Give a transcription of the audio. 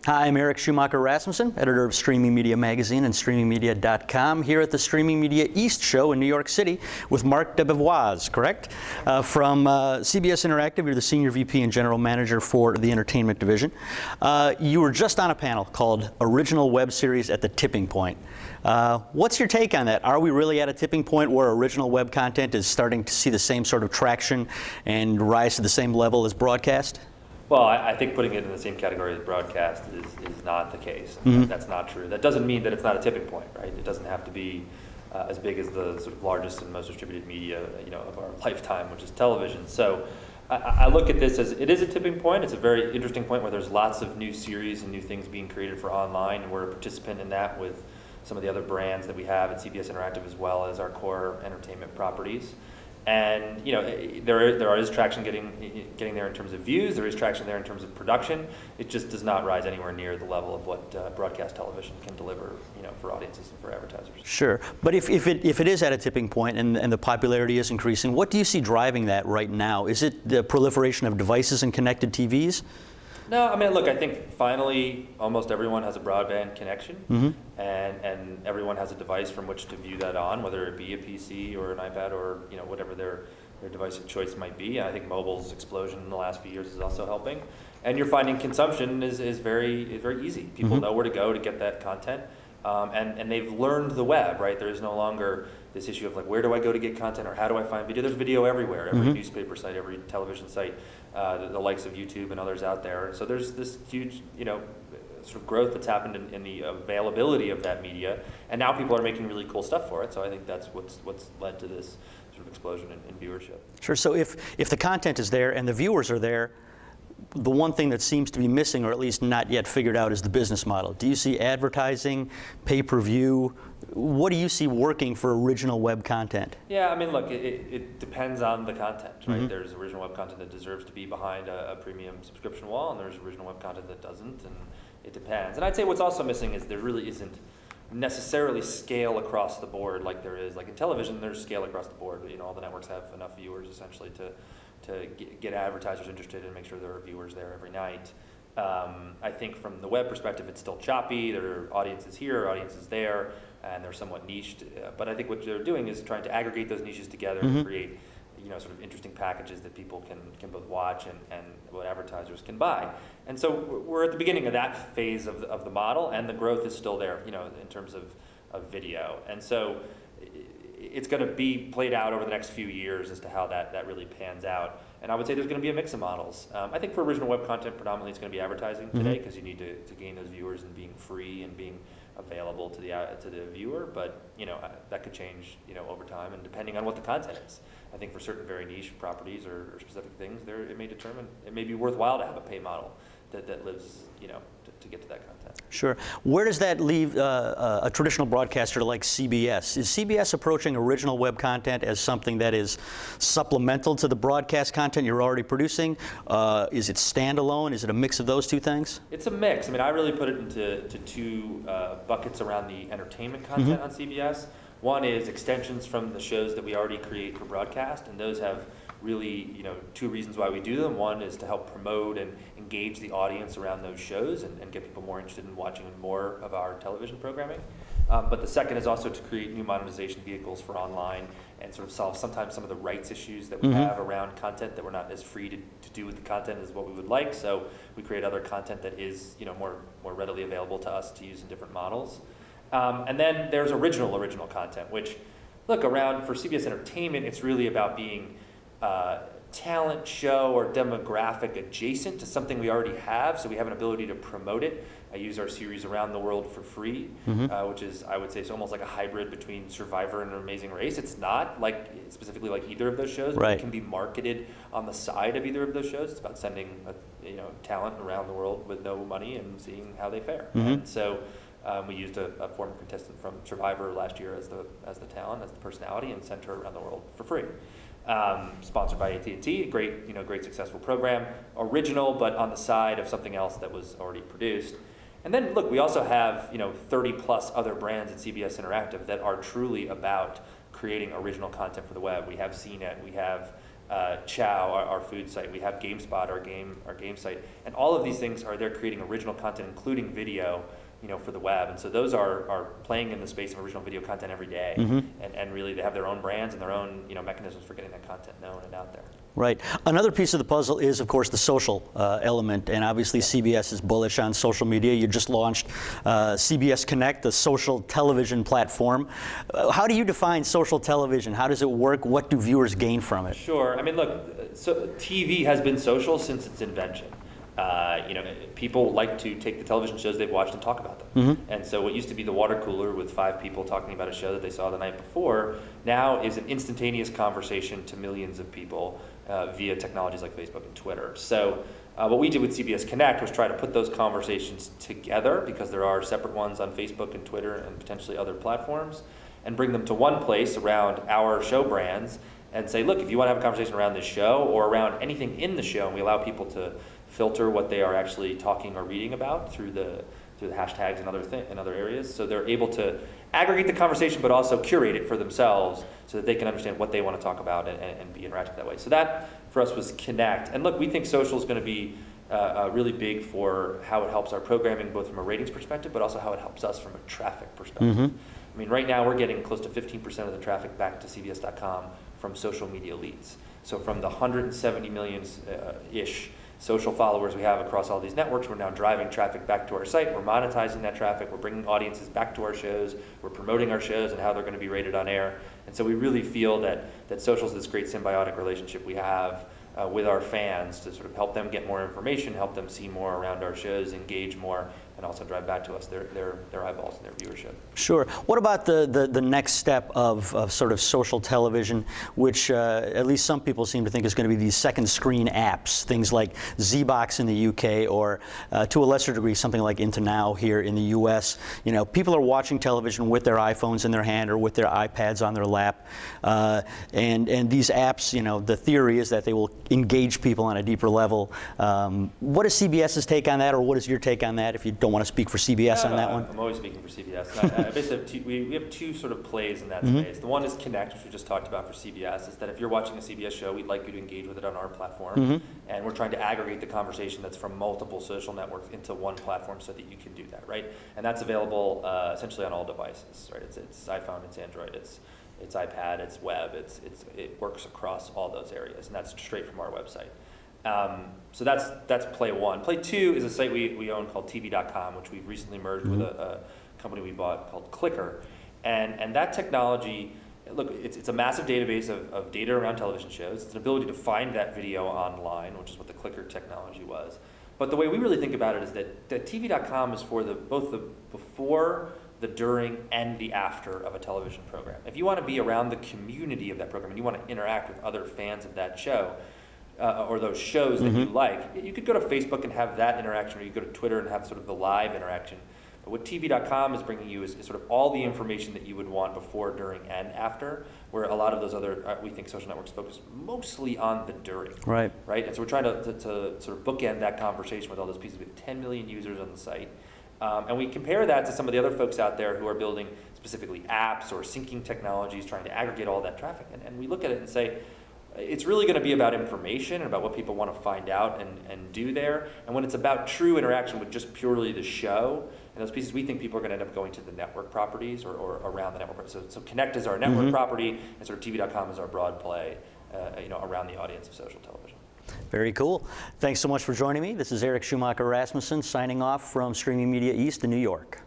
Hi, I'm Eric Schumacher Rasmussen, editor of Streaming Media Magazine and StreamingMedia.com, here at the Streaming Media East Show in New York City with Mark DeBevoise, correct? From CBS Interactive, you're the Senior VP and General Manager for the Entertainment Division. You were just on a panel called Original Web Series at the Tipping Point. What's your take on that? Are we really at a tipping point where original web content is starting to see the same sort of traction and rise to the same level as broadcast? Well, I think putting it in the same category as broadcast is not the case. That's not true. That doesn't mean that it's not a tipping point, right? It doesn't have to be as big as the sort of largest and most distributed media, of our lifetime, which is television. So I look at this as it is a tipping point. It's a very interesting point where there's lots of new series and new things being created for online, and we're a participant in that with some of the other brands that we have at CBS Interactive, as well as our core entertainment properties. And there is traction getting there in terms of views. There is traction there in terms of production. It just does not rise anywhere near the level of what broadcast television can deliver, for audiences and for advertisers. Sure, but if it is at a tipping point and the popularity is increasing, what do you see driving that right now? Is it the proliferation of devices and connected TVs? No, I mean, look, I think finally almost everyone has a broadband connection, and everyone has a device from which to view that on, whether it be a PC or an iPad or whatever their device of choice might be. And I think mobile's explosion in the last few years is also helping. And you're finding consumption is very easy. People know where to go to get that content, and they've learned the web, right? There is no longer this issue of like, where do I go to get content, or how do I find video? There's video everywhere, every newspaper site, every television site, the likes of YouTube and others out there. So there's this huge, sort of growth that's happened in the availability of that media, and now people are making really cool stuff for it. So I think that's what's led to this sort of explosion in viewership. Sure. So if the content is there and the viewers are there, the one thing that seems to be missing, or at least not yet figured out, is the business model. Do you see advertising, pay-per-view? What do you see working for original web content? Yeah, I mean, look, it depends on the content, right? There's original web content that deserves to be behind a premium subscription wall, and there's original web content that doesn't, and it depends. And I'd say what's also missing is there really isn't necessarily scale across the board like there is. Like in television, there's scale across the board. All the networks have enough viewers essentially to get advertisers interested and make sure there are viewers there every night. I think from the web perspective, it's still choppy. There are audiences here, audiences there, and they're somewhat niched. But I think what they're doing is trying to aggregate those niches together and create, sort of interesting packages that people can both watch and what advertisers can buy. And so we're at the beginning of that phase of the model, and the growth is still there, in terms of video. And so it's going to be played out over the next few years as to how that really pans out. And I would say there's going to be a mix of models. I think for original web content, predominantly it's going to be advertising today, because you need to gain those viewers and being free and being available to the viewer. But that could change over time, and depending on what the content is. I think for certain very niche properties or specific things, it may be worthwhile to have a pay model that lives to get to that content. Sure. Where does that leave a traditional broadcaster like CBS? Is CBS approaching original web content as something that is supplemental to the broadcast content you're already producing? Is it standalone? Is it a mix of those two things? It's a mix. I mean, I really put it into two buckets around the entertainment content on CBS. One is extensions from the shows that we already create for broadcast, and those have really, two reasons why we do them. One is to help promote and engage the audience around those shows and get people more interested in watching more of our television programming. But the second is also to create new monetization vehicles for online and sort of solve sometimes some of the rights issues that we have around content that we're not as free to do with the content as what we would like. So we create other content that is, more readily available to us to use in different models. And then there's original content, which, look, for CBS Entertainment, it's really about being talent show or demographic adjacent to something we already have, so we have an ability to promote it. I use our series Around the World for free, which is, I would say, it's almost like a hybrid between Survivor and Amazing Race. It's not specifically like either of those shows, but it can be marketed on the side of either of those shows. It's about sending talent around the world with no money and seeing how they fare. And so we used a former contestant from Survivor last year as the talent, as the personality, and sent her around the world for free. Sponsored by AT&T, great successful program, original, but on the side of something else that was already produced. And then, look, we also have 30 plus other brands at CBS Interactive that are truly about creating original content for the web. We have CNET, we have Chow, our food site. We have GameSpot, our game site, and all of these things they're creating original content, including video, for the web. And so those are playing in the space of original video content every day, and really they have their own brands and their own mechanisms for getting that content known and out there. Right. Another piece of the puzzle is, of course, the social element, and obviously CBS is bullish on social media. You just launched CBS Connect, the social television platform. How do you define social television? How does it work? What do viewers gain from it? Sure. I mean, look, so TV has been social since its invention. People like to take the television shows they've watched and talk about them. And so what used to be the water cooler with 5 people talking about a show that they saw the night before now is an instantaneous conversation to millions of people via technologies like Facebook and Twitter. So what we did with CBS Connect was try to put those conversations together, because there are separate ones on Facebook and Twitter and potentially other platforms, and bring them to one place around our show brands and say, look, if you want to have a conversation around this show or around anything in the show, and we allow people to filter what they are actually talking or reading about through the hashtags and other areas, so they're able to aggregate the conversation but also curate it for themselves so that they can understand what they want to talk about and be interactive that way. So that for us was Connect. And look, we think social is going to be really big for how it helps our programming, both from a ratings perspective but also how it helps us from a traffic perspective. I mean, right now we're getting close to 15% of the traffic back to CBS.com from social media leads. So from the 170 million-ish social followers we have across all these networks, we're now driving traffic back to our site. We're monetizing that traffic. We're bringing audiences back to our shows. We're promoting our shows and how they're going to be rated on air. And so we really feel that social is this great symbiotic relationship we have with our fans to sort of help them get more information, help them see more around our shows, engage more, and also drive back to us their eyeballs and their viewership. Sure. What about the next step of sort of social television, which at least some people seem to think is going to be these second screen apps, things like ZBox in the UK, or to a lesser degree something like Into Now here in the US. People are watching television with their iPhones in their hand or with their iPads on their lap, and these apps, the theory is that they will engage people on a deeper level. What is CBS's take on that, or what is your take on that, if you don't want to speak for CBS on that one? I'm always speaking for CBS. I basically we have two sort of plays in that space. The one is Connect, which we just talked about for CBS, is that if you're watching a CBS show, we'd like you to engage with it on our platform. And we're trying to aggregate the conversation that's from multiple social networks into one platform so that you can do that, right? And that's available essentially on all devices, right? It's iPhone, it's Android, it's iPad, it's web, it works across all those areas, and that's straight from our website. So that's play one. Play two is a site we own called TV.com, which we've recently merged with a company we bought called Clicker. And that technology, look, it's a massive database of data around television shows. It's an ability to find that video online, which is what the Clicker technology was. But the way we really think about it is that TV.com is for both the before, the during, and the after of a television program. If you want to be around the community of that program and you want to interact with other fans of that show, or those shows that you like, you could go to Facebook and have that interaction, or you go to Twitter and have sort of the live interaction. But what TV.com is bringing you is sort of all the information that you would want before, during, and after, where a lot of those other, we think, social networks focus mostly on the during. Right. And so we're trying to sort of bookend that conversation with all those pieces. We have 10 million users on the site. And we compare that to some of the other folks out there who are building specifically apps or syncing technologies, trying to aggregate all that traffic. And we look at it and say, it's really going to be about information and about what people want to find out and do there. And when it's about true interaction with just purely the show and those pieces, we think people are going to end up going to the network properties or around the network. So Connect is our network property, and sort of TV.com is our broad play, around the audience of social television. Very cool. Thanks so much for joining me. This is Eric Schumacher Rasmussen signing off from Streaming Media East in New York.